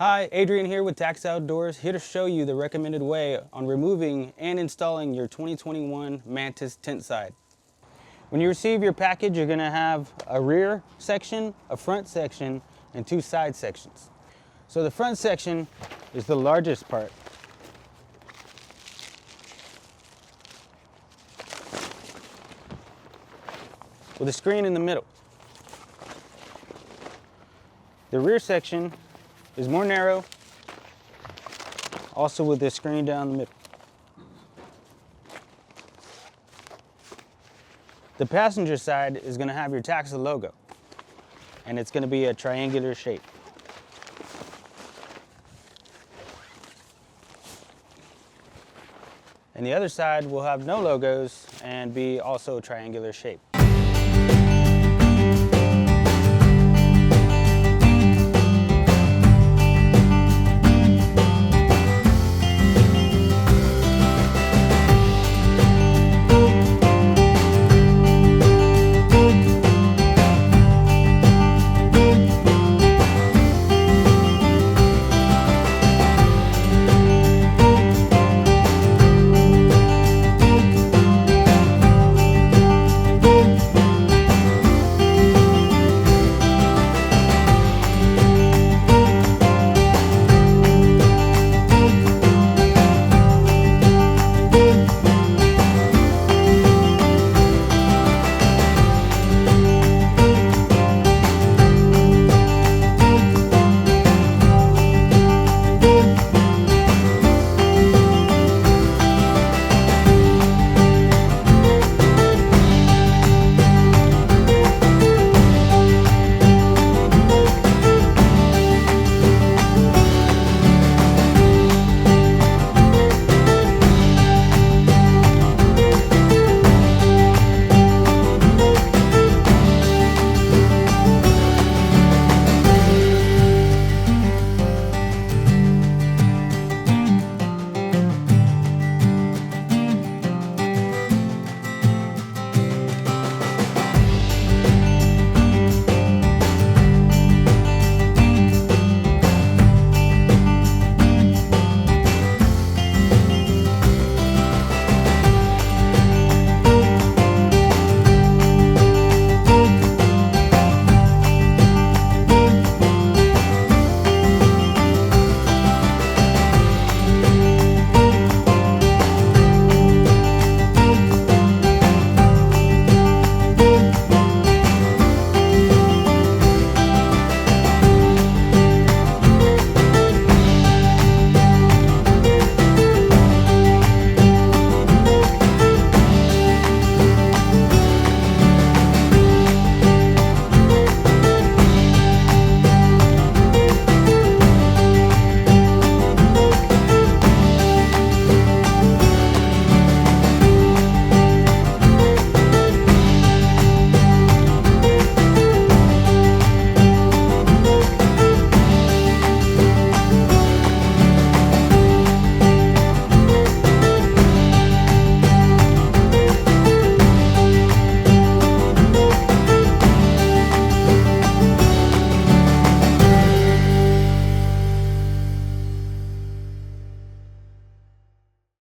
Hi, Adrian here with TAXA Outdoors, here to show you the recommended way on removing and installing your 2021 Mantis tent side. When you receive your package, you're going to have a rear section, a front section, and two side sections. So the front section is the largest part. With a screen in the middle. The rear section is more narrow, also with this screen down the middle. The passenger side is going to have your TAXA logo, and it's going to be a triangular shape. And the other side will have no logos and be also a triangular shape.